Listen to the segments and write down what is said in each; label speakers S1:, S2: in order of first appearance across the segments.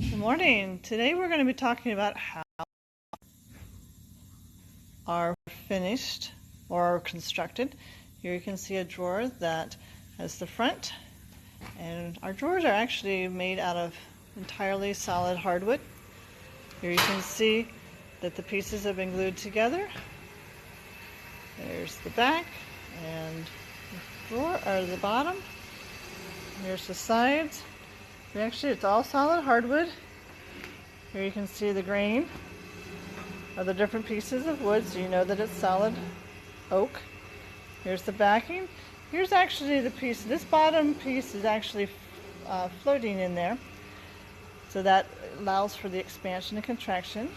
S1: Good morning. Today we're going to be talking about how are finished or constructed. Here you can see a drawer that has the front, and our drawers are actually made out of entirely solid hardwood. Here you can see that the pieces have been glued together. There's the back and the drawer, or the bottom. Here's the sides. Actually, it's all solid hardwood. Here you can see the grain of the different pieces of wood, so you know that it's solid oak. Here's the backing. Here's actually the piece. This bottom piece is actually floating in there, so that allows for the expansion and contraction,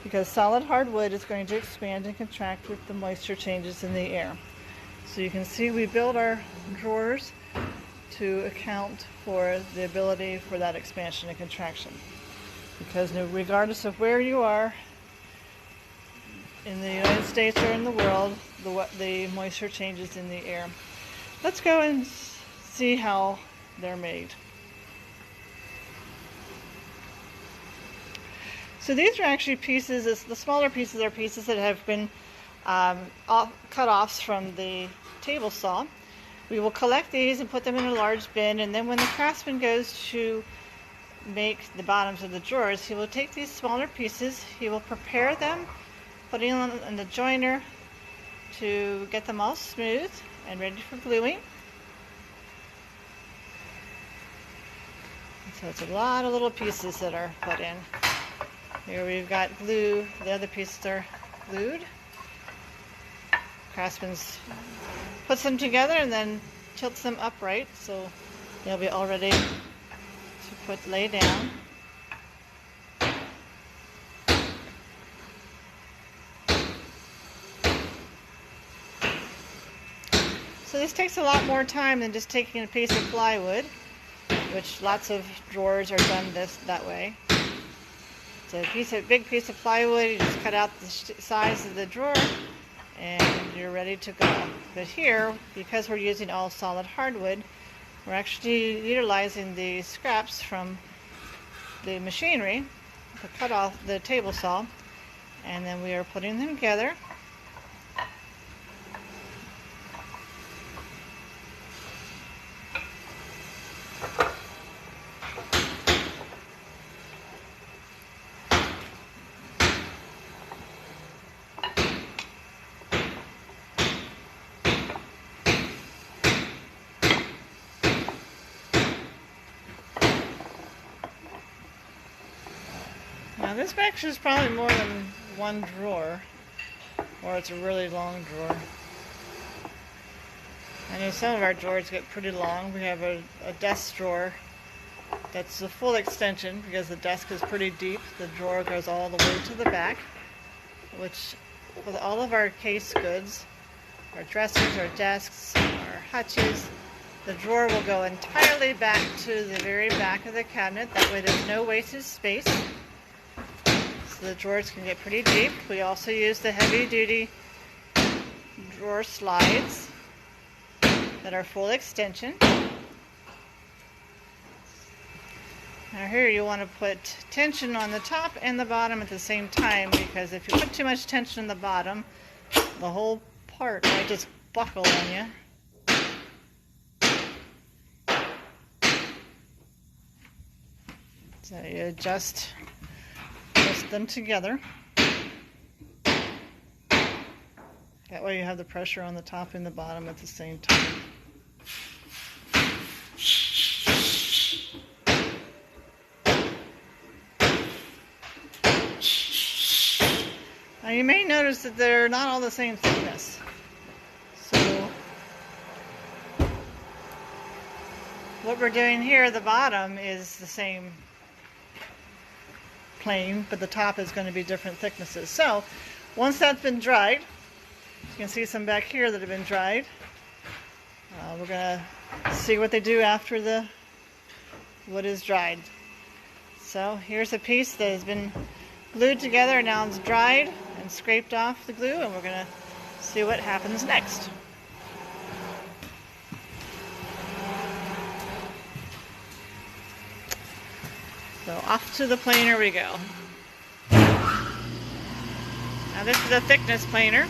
S1: because solid hardwood is going to expand and contract with the moisture changes in the air. So you can see we build our drawers to account for the ability for that expansion and contraction, because regardless of where you are in the United States or in the world, the moisture changes in the air. Let's go and see how they're made. So these are actually pieces, the smaller pieces are pieces that have been cut-offs from the table saw. We will collect these and put them in a large bin, and then when the craftsman goes to make the bottoms of the drawers, he will take these smaller pieces, he will prepare them, putting them in the joiner to get them all smooth and ready for gluing. So it's a lot of little pieces that are put in. Here we've got glue, the other pieces are glued. Craftsman puts them together and then tilts them upright, so they'll be all ready to lay down. So this takes a lot more time than just taking a piece of plywood, which lots of drawers are done that way. So big piece of plywood, you just cut out the size of the drawer and you're ready to go. But here, because we're using all solid hardwood, we're actually utilizing the scraps from the machinery to cut off the table saw, and then we are putting them together. Now this batch is probably more than one drawer, or it's a really long drawer. I know some of our drawers get pretty long. We have a desk drawer that's a full extension because the desk is pretty deep. The drawer goes all the way to the back, which with all of our case goods, our dressers, our desks, our hutches, the drawer will go entirely back to the very back of the cabinet. That way there's no wasted space. So the drawers can get pretty deep. We also use the heavy-duty drawer slides that are full extension. Now here you want to put tension on the top and the bottom at the same time, because if you put too much tension on the bottom, the whole part might just buckle on you. So you adjust them together. That way you have the pressure on the top and the bottom at the same time. Now you may notice that they're not all the same thickness. So what we're doing here, the bottom is the same plane, but the top is going to be different thicknesses. So once that's been dried, you can see some back here that have been dried. We're going to see what they do after the wood is dried. So here's a piece that has been glued together, now it's dried and scraped off the glue, and we're going to see what happens next. So off to the planer we go. Now this is a thickness planer.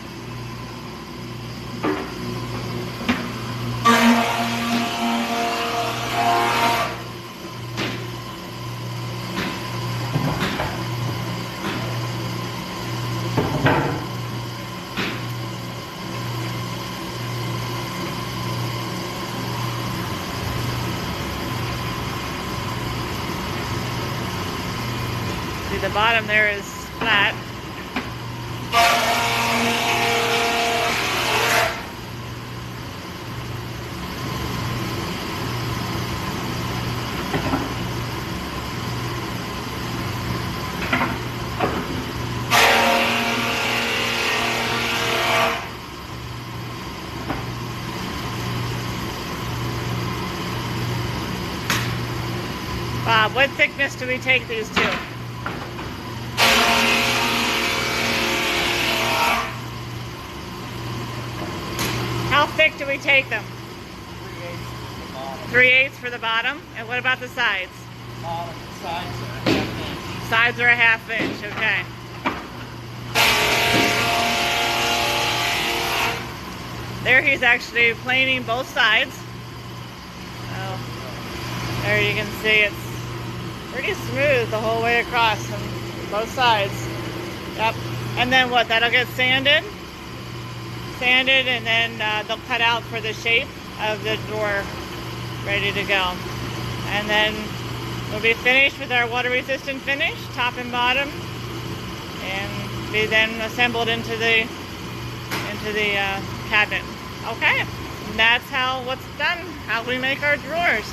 S1: See, the bottom there is flat. Bob, what thickness do we take these to? How thick do we take them? 3/8 for the bottom. And what about the sides? Sides are a half inch, okay. There he's actually planing both sides. So, there you can see it's pretty smooth the whole way across on both sides. Yep. And then what? That'll get sanded. Sanded, and then they'll cut out for the shape of the door, ready to go. And then we'll be finished with our water resistant finish, top and bottom, and be then assembled into the cabinet. Okay, and that's what's done, how we make our drawers.